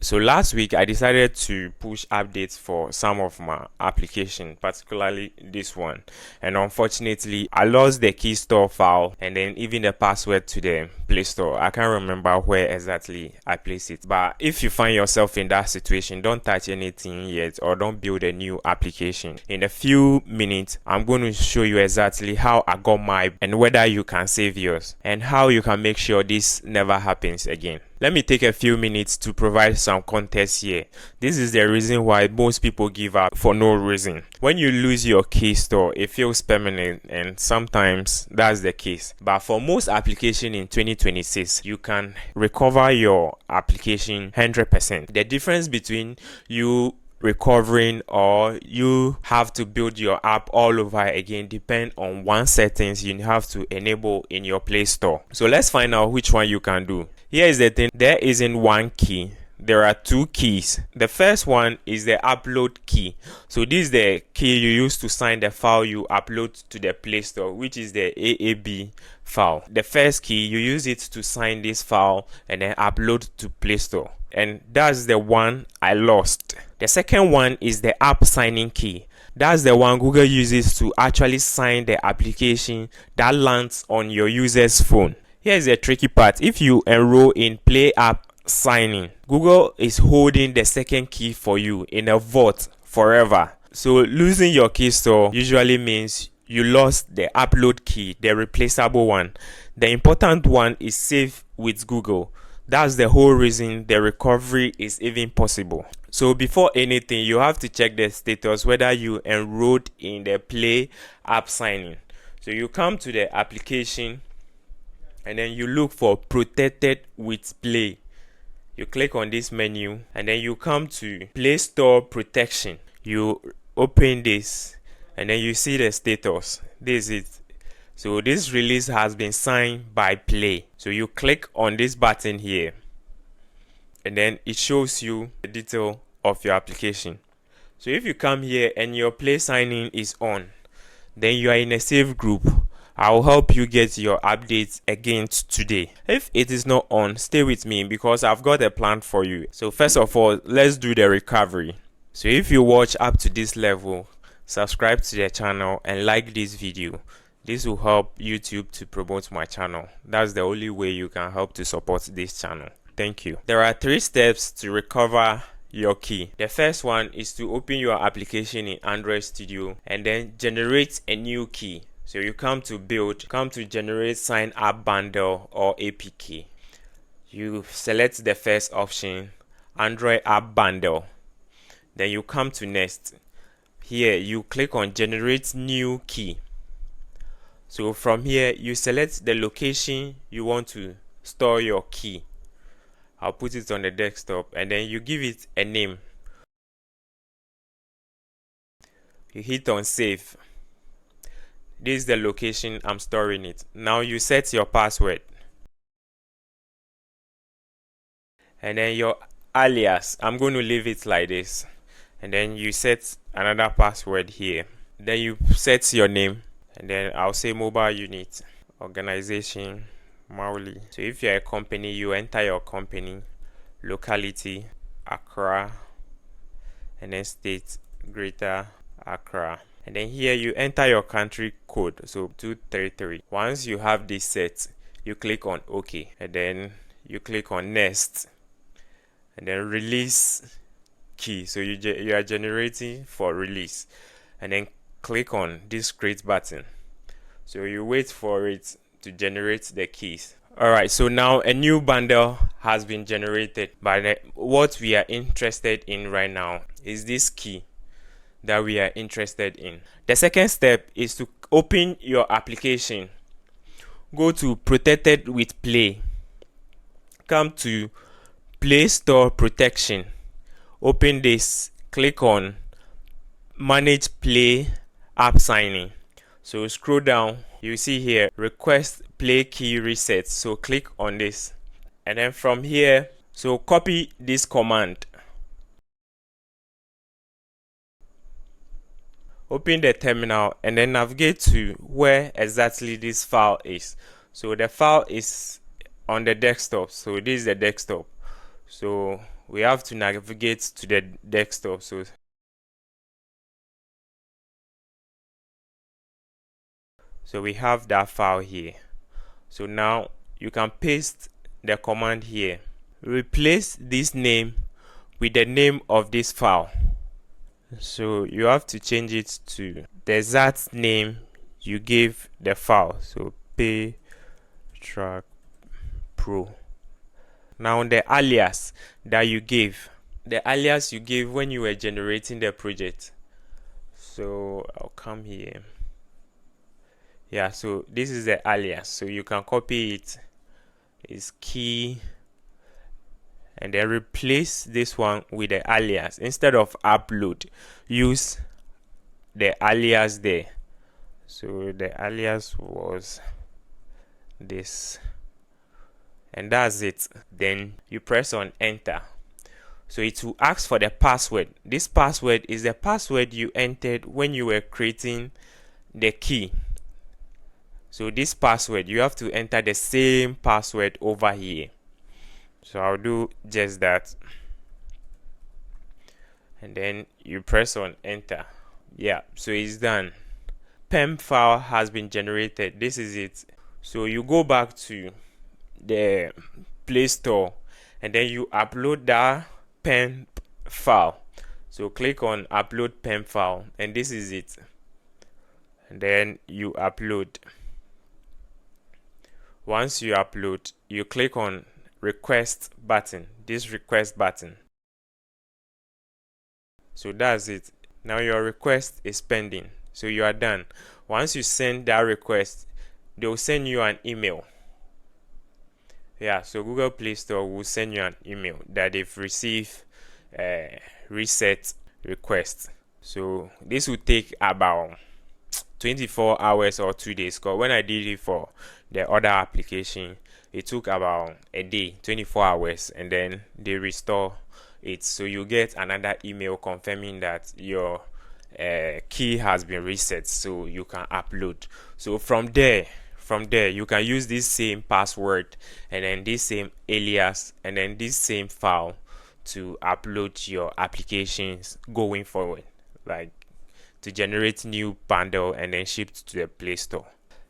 So last week I decided to push updates for some of my application, particularly this one, and unfortunately I lost the Keystore file and then even the password to the Play Store. I can't remember where exactly I placed it. But if you find yourself in that situation, don't touch anything yet or don't build a new application. In a few minutes I'm going to show you exactly how I got my and whether you can save yours and how you can make sure this never happens again. Let me take a few minutes to provide some context here. This is the reason why most people give up for no reason. When you lose your Keystore, it feels permanent, and sometimes that's the case. But for most applications in 2026, you can recover your application 100%. The difference between you recovering or you have to build your app all over again depend on one settings you have to enable in your Play Store. So let's find out which one you can do. Here is the thing, there isn't one key, there are two keys. The first one is the upload key. So this is the key you use to sign the file you upload to the Play Store, which is the AAB file. The first key, you use it to sign this file and then upload to Play Store, and that's the one I lost. The second one is the app signing key. That's the one Google uses to actually sign the application that lands on your user's phone. Here's the tricky part. If you enroll in Play App Signing, Google is holding the second key for you in a vault forever. So losing your Keystore usually means you lost the upload key, the replaceable one. The important one is safe with Google. That's the whole reason the recovery is even possible. So before anything, you have to check the status whether you enrolled in the Play App Signing. So you come to the application and then you look for Protected with Play. You click on this menu and then you come to Play Store Protection. You open this and then you see the status. This is it. So this release has been signed by Play. So you click on this button here and then it shows you the detail of your application. So if you come here and your Play signing is on, then you are in a safe group. I will help you get your updates again today. If it is not on, stay with me because I've got a plan for you. So first of all, let's do the recovery. So if you watch up to this level, subscribe to the channel and like this video. This will help YouTube to promote my channel. That's the only way you can help to support this channel. Thank you. There are 3 steps to recover your key. The first one is to open your application in Android Studio and then generate a new key. So you come to build, come to generate sign up bundle or APK. You select the first option, Android app bundle. Then you come to next. Here you click on generate new key. So from here you select the location you want to store your key. I'll put it on the desktop and then you give it a name. You hit on save. This is the location I'm storing it. Now you set your password. And then your alias, I'm going to leave it like this. And then you set another password here. Then you set your name. And then I'll say mobile unit, organization, Mauli. So if you're a company, you enter your company, locality, Accra, and then state, Greater Accra. And then here you enter your country code, so 233. Once you have this set, you click on OK, and then you click on next, and then release key. So you are generating for release, and then click on this create button. So you wait for it to generate the keys. Alright, so now a new bundle has been generated, but what we are interested in right now is this key that we are interested in. The second step is to open your application. Go to Protected with Play. Come to Play Store Protection. Open this. Click on Manage Play App Signing. So scroll down. You see here Request Play Key Reset. So click on this. And then from here, so copy this command. Open the terminal and then navigate to where exactly this file is. So the file is on the desktop. So this is the desktop. So we have to navigate to the desktop. So we have that file here. So now you can paste the command here. Replace this name with the name of this file. So you have to change it to the exact name you gave the file. So pay track pro. Now the alias that you gave, the alias you gave when you were generating the project. So I'll come here. Yeah, so this is the alias, so you can copy it. It's key, and then replace this one with the alias. Instead of upload, use the alias there. So the alias was this, and that's it. Then you press on enter. So it will ask for the password. This password is the password you entered when you were creating the key. So this password, you have to enter the same password over here. So I'll do just that, and then you press on enter. Yeah, so it's done. PEM file has been generated. This is it. So you go back to the Play Store, and then you upload that PEM file. So click on upload PEM file, and this is it. And then you upload. Once you upload, you click on request button, this request button. So that's it. Now your request is pending, so you are done. Once you send that request, they will send you an email. Yeah, so Google Play Store will send you an email that they've received a reset request. So this will take about 24 hours or 2 days, because when I did it for the other application, it took about a day, 24 hours, and then they restore it. So you get another email confirming that your key has been reset, so you can upload. So from there you can use this same password and then this same alias and then this same file to upload your applications going forward, like to generate new bundle and then ship to the Play Store.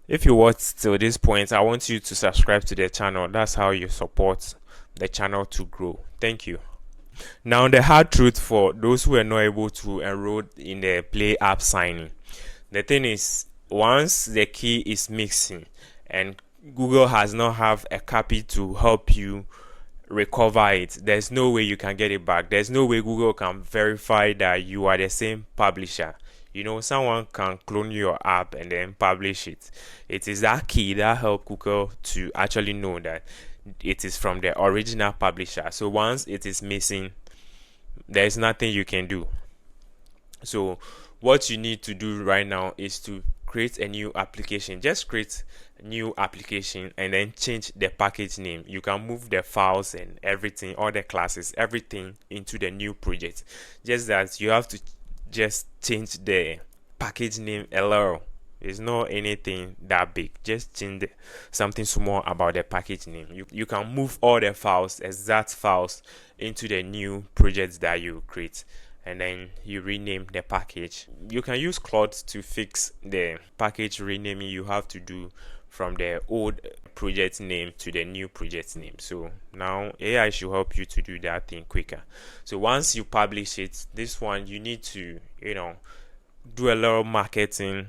If you watched till this point, I want you to subscribe to the channel. That's how you support the channel to grow. Thank you. Now the hard truth for those who are not able to enroll in the Play app signing. The thing is, once the key is missing and Google has not have a copy to help you recover it, there's no way you can get it back. There's no way Google can verify that you are the same publisher. You know, someone can clone your app and then publish it. It is that key that helps Google to actually know that it is from the original publisher. So once it is missing, there is nothing you can do. So what you need to do right now is to create a new application. Just create a new application and then change the package name. You can move the files and everything, all the classes, everything into the new project. Just that you have to just change the package name a little. It's not anything that big. Just change something small about the package name. You can move all the files, exact files, into the new project that you create, and then you rename the package. You can use Claude to fix the package renaming you have to do from the old project name to the new project name. So now AI should help you to do that thing quicker. So once you publish it, this one you need to, do a lot of marketing,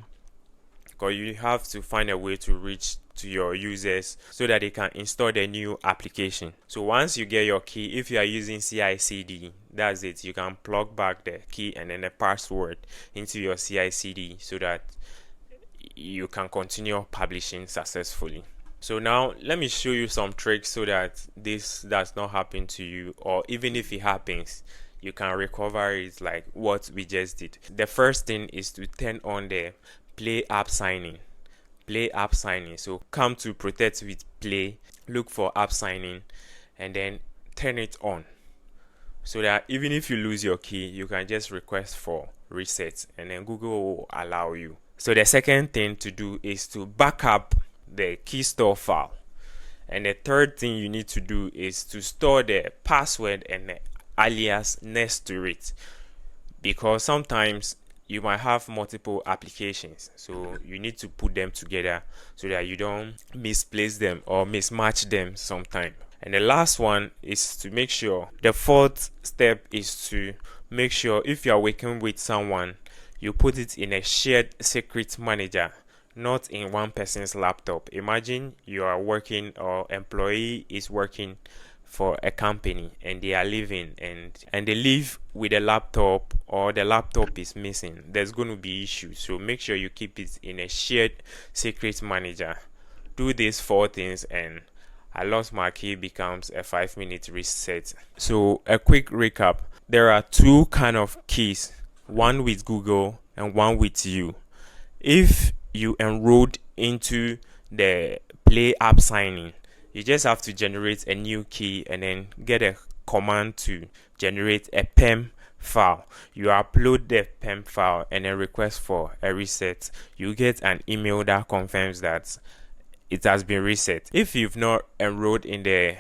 because you have to find a way to reach to your users so that they can install the new application. So once you get your key, if you are using CI/CD, that's it. You can plug back the key and then the password into your CI/CD so that you can continue publishing successfully. So now let me show you some tricks so that this does not happen to you, or even if it happens, you can recover it like what we just did. The first thing is to turn on the Play app signing. Play app signing. So come to Protect with Play, look for app signing, and then turn it on, so that even if you lose your key, you can just request for reset and then Google will allow you. So the second thing to do is to back up the Keystore file. And the third thing you need to do is to store the password and the alias next to it, because sometimes you might have multiple applications, so you need to put them together so that you don't misplace them or mismatch them sometime. And the last one is to make sure, the fourth step is to make sure if you are working with someone, you put it in a shared secret manager, not in one person's laptop. Imagine you are working, or employee is working for a company and they are leaving, and they leave with a laptop, or the laptop is missing. There's going to be issues, so make sure you keep it in a shared secret manager. Do these four things and I lost my key becomes a 5-minute reset. So a quick recap: there are two kind of keys, one with Google and one with you. If you enrolled into the Play app signing, you just have to generate a new key and then get a command to generate a PEM file. You upload the PEM file and then request for a reset. You get an email that confirms that it has been reset. If you've not enrolled in the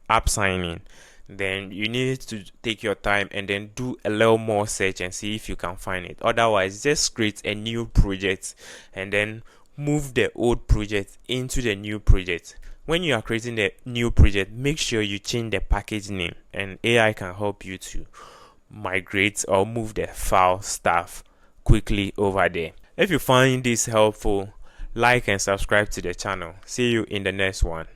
app signing, then you need to take your time and then do a little more search and see if you can find it. Otherwise, just create a new project and then move the old project into the new project. When you are creating the new project, make sure you change the package name, and AI can help you to migrate or move the file stuff quickly over there. If you find this helpful, like and subscribe to the channel. See you in the next one.